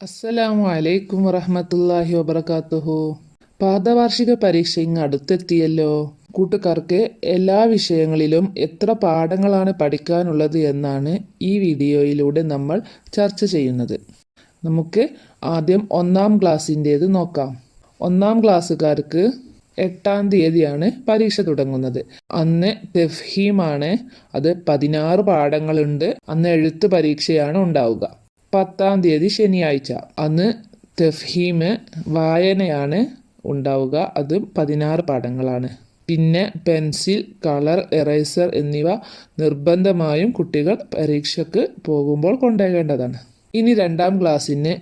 അസ്സലാമു അലൈക്കും വറഹ്മത്തുള്ളാഹി വബറകാതുഹു. പാദവാർഷിക പരീക്ഷ ഇങ്ങ് അടുത്തെത്തിയല്ലോ. കൂട്ടുകാർക്ക് എല്ലാ വിഷയങ്ങളിലും എത്ര പാഠങ്ങളാണ് പഠിക്കാനുള്ളത് എന്നാണ് ഈ വീഡിയോയിലൂടെ നമ്മൾ ചർച്ച ചെയ്യുന്നത്. നമുക്ക് ആദ്യം 1-ാം ക്ലാസ്സിൻ്റേത് നോക്കാം. 1-ാം ക്ലാസ്സുകാർക്ക് 8-ാം തീയതിയാണ് പരീക്ഷ തുടങ്ങുന്നത്. അന്ന് തഫ്ഹീമാണ്. അത് 16 പാഠങ്ങളുണ്ട്. അന്ന് എഴുത്ത് പരീക്ഷയാണ് ഉണ്ടാവുക. 10-ാം തീയതി ശനിയാഴ്ച. അന്ന് തഫ്ഹീമ് വായനയാണ് ഉണ്ടാവുക. അത് 16 പാഠങ്ങളാണ്. പിന്നെ പെൻസിൽ, കളർ, എറേസർ എന്നിവ നിർബന്ധമായും കുട്ടികൾ പരീക്ഷയ്ക്ക് പോകുമ്പോൾ കൊണ്ടുപോകേണ്ടതാണ്. ഇനി 2-ാം ക്ലാസ്സിന്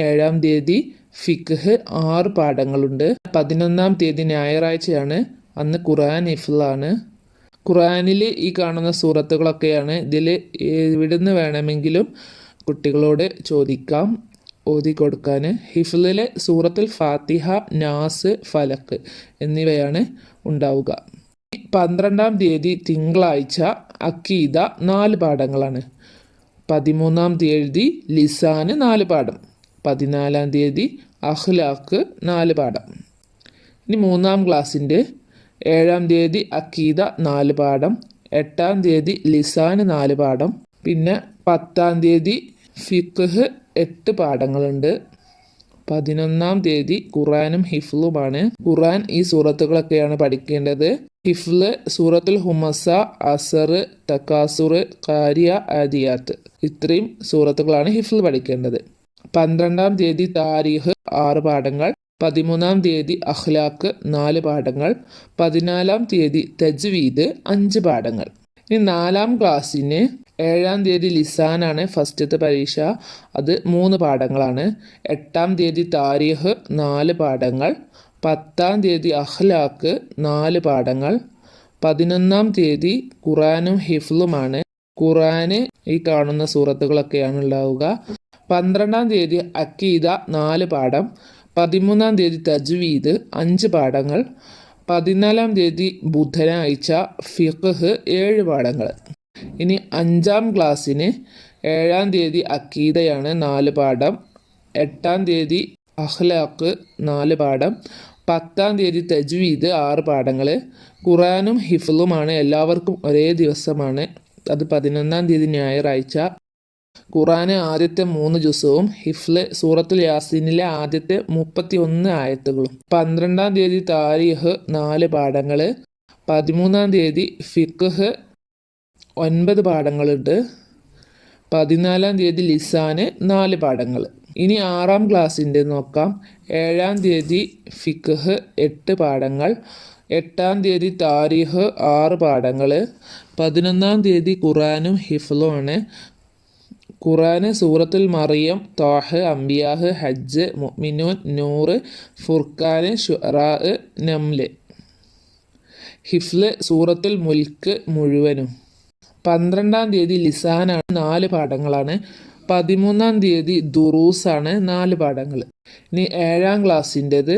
7-ാം തീയതി ഫിഖ് 6 പാഠങ്ങളുണ്ട്. 11-ാം തീയതി ഞായറാഴ്ചയാണ്. അന്ന് ഖുർആൻ ഹിഫ്ളാണ്. ഖുർആനിൽ ഈ കാണുന്ന സൂറത്തുകളൊക്കെയാണ്. ഇതിൽ എവിടുന്ന് വേണമെങ്കിലും കുട്ടികളോട് ചോദിക്കാം ഓതി കൊടുക്കാൻ. ഹിഫ്ളിലെ സൂറത്തുൽ ഫാത്തിഹ, നാസ്, ഫലക്ക് എന്നിവയാണ് ഉണ്ടാവുക. 12-ാം തീയതി തിങ്കളാഴ്ച അക്കീദ 4 പാഠങ്ങളാണ്. 13-ാം തീയതി ലിസാന് 4 പാഠം. 14-ാം തീയതി അഖ്ലാഖ് 4 പാഠം. ഇനി 3-ാം ക്ലാസ്സിൻ്റെ 7-ാം തീയതി അക്കീദ 4 പാഠം. 8-ാം തീയതി ലിസാന് 4 പാഠം. പിന്നെ 10-ാം തീയതി ഫിഖ് 8 പാഠങ്ങളുണ്ട്. 11-ാം തീയതി ഖുർആനും ഹിഫ്ളുമാണ്. ഖുർആൻ ഈ സൂറത്തുകളൊക്കെയാണ് പഠിക്കേണ്ടത്. ഹിഫ്ള് സൂറത്തുൽ ഹുമസ, അസർ, തക്കാസുർ, ഖാരിയ, ആദിയാത്ത്. ഇത്രയും സൂറത്തുകളാണ് ഹിഫ്ള് പഠിക്കേണ്ടത്. 12-ാം തീയതി താരീഖ് 6 പാഠങ്ങൾ. 13-ാം തീയതി അഖ്ലാഖ് 4 പാഠങ്ങൾ. 14-ാം തീയതി തജ്വീദ് 5 പാഠങ്ങൾ. ഇനി 4-ാം ക്ലാസ്സിന് 7-ാം തീയതി ലിസാനാണ് ഫസ്റ്റത്തെ പരീക്ഷ. അത് 3 പാഠങ്ങളാണ്. 8-ാം തീയതി താരീഖ് 4 പാഠങ്ങൾ. 10-ാം തീയതി അഖ്ലാഖ് 4 പാഠങ്ങൾ. 11-ാം തീയതി ഖുർആനും ഹിഫ്ളുമാണ്. ഖുർആന് ഈ കാണുന്ന സൂറത്തുകളൊക്കെയാണ് ഉണ്ടാവുക. 12-ാം തീയതി അക്കീദ 4 പാഠം. 13-ാം തീയതി തജ്വീദ് 5 പാഠങ്ങൾ. 14-ാം തീയതി ബുധനാഴ്ച ഫിഖ് 7 പാഠങ്ങൾ. ഇനി 5-ാം ക്ലാസ്സിന് 7-ാം തീയതി അക്കീദയാണ് 4 പാഠം. 8-ാം തീയതി അഖ്ലാഖ് 4 പാഠം. 10-ാം തീയതി തജ്വീദ് 6 പാഠങ്ങൾ. ഖുർആനും ഹിഫ്ളുമാണ്. എല്ലാവർക്കും ഒരേ ദിവസമാണ്. അത് 11-ാം തീയതി ഞായറാഴ്ച. ഖുർആന് ആദ്യത്തെ 3 ജുസുവും ഹിഫ്ള് സൂറത്തുൽ യാസീനിലെ ആദ്യത്തെ 31 ആയത്തുകളും. 12-ാം തീയതി താരീഖ് 4 പാഠങ്ങൾ. 13-ാം തീയതി ഫിഖ് 9 പാഠങ്ങളുണ്ട്. 14-ാം തീയതി ലിസാന് 4 പാഠങ്ങൾ. ഇനി 6-ാം ക്ലാസ്സിൻ്റെ നോക്കാം. 7-ാം തീയതി ഫിഖ് 8 പാഠങ്ങൾ. 8-ാം തീയതി താരീഖ് 6 പാഠങ്ങൾ. 11-ാം തീയതി ഖുർആനും ഹിഫ്ളുമാണ്. ഖുർആന് സൂറത്തുൽ മറിയം, ത്വാഹ്, അംബിയാഹ്, ഹജ്ജ്, മുഅ്മിനൂൻ, നൂർ, ഫുർഖാന്, ശുഅറാ, നംല്. ഹിഫ്ള് സൂറത്തുൽ മുൽക്ക് മുഴുവനും. 12-ാം തീയതി ലിസാനാണ് 4 പാഠങ്ങളാണ്. 13-ാം തീയതി ദുറൂസാണ് 4 പാഠങ്ങൾ. ഇനി 7-ാം ക്ലാസ്സിൻ്റെത്.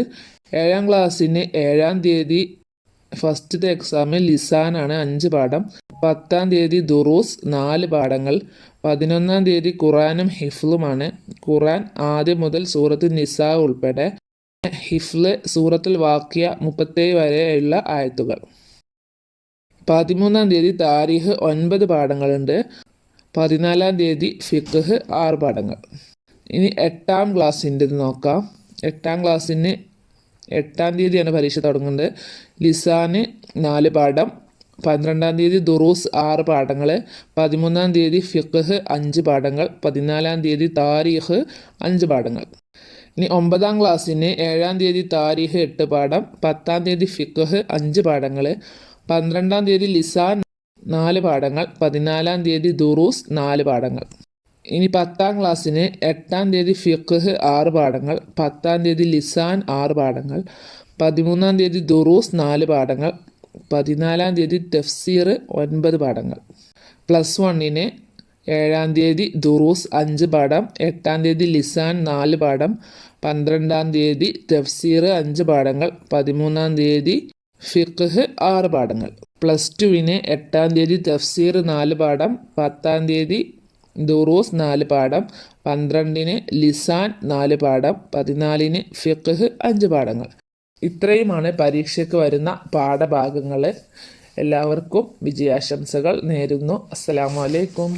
7-ാം ക്ലാസ്സിന് 7-ാം തീയതി ഫസ്റ്റത്തെ എക്സാം ലിസാനാണ് 5 പാഠം. 10-ാം തീയതി ദുറൂസ് 4 പാഠങ്ങൾ. 11-ാം തീയതി ഖുർആനും ഹിഫ്ളുമാണ്. ഖുർആൻ ആദ്യം മുതൽ സൂറത്ത് നിസാ ഉൾപ്പെടെ. ഹിഫ്ള് സൂറത്തുൽ വാഖിയ 37 വരെയുള്ള ആയത്തുകൾ. 13-ാം തീയതി താരീഖ് 9 പാഠങ്ങളുണ്ട്. 14-ാം തീയതി ഫിഖ് 6 പാഠങ്ങൾ. ഇനി 8-ാം ക്ലാസ്സിൻ്റെത് നോക്കാം. 8-ാം ക്ലാസ്സിന് 8-ാം തീയതിയാണ് പരീക്ഷ തുടങ്ങുന്നത്. ലിസാന് 4 പാഠം. 12-ാം തീയതി ദുറൂസ് 6 പാഠങ്ങൾ. 13-ാം തീയതി ഫിഖ് 5 പാഠങ്ങൾ. 14-ാം തീയതി താരീഖ് 5 പാഠങ്ങൾ. ഇനി 9-ാം ക്ലാസ്സിന് 7-ാം തീയതി താരീഖ് 8 പാഠം. 10-ാം തീയതി ഫിഖ് 5 പാഠങ്ങൾ. 12-ാം തീയതി ലിസാൻ 4 പാഠങ്ങൾ. 14-ാം തീയതി ദുറൂസ് 4 പാഠങ്ങൾ. ഇനി 10-ാം ക്ലാസ്സിന് 8-ാം തീയതി ഫിഖ് 6 പാഠങ്ങൾ. 10-ാം തീയതി ലിസാൻ 6 പാഠങ്ങൾ. 13-ാം തീയതി ദുറൂസ് 4 പാഠങ്ങൾ. 14-ാം തീയതി തഫ്സീർ 9 പാഠങ്ങൾ. പ്ലസ് 1-ന് 7-ാം തീയതി ദുറൂസ് 5 പാഠം. 8-ാം തീയതി ലിസാൻ 4 പാഠം. 12-ാം തീയതി തഫ്സീർ 5 പാഠങ്ങൾ. 13-ാം തീയതി ഫിഖ് 6 പാഠങ്ങൾ. പ്ലസ് 2-ന് 8-ാം തീയതി തഫ്സീർ 4 പാഠം. 10-ാം തീയതി ദുറൂസ് 4 പാഠം, 12-ന് ലിസാൻ 4 പാഠം, 14-ന് ഫിഖ്ഹ് 5 പാഠങ്ങൾ. ഇത്രയുമാണ് പരീക്ഷയ്ക്ക് വരുന്ന പാഠഭാഗങ്ങൾ. എല്ലാവർക്കും വിജയാശംസകൾ നേരുന്നു. അസ്സലാമു അലൈക്കും.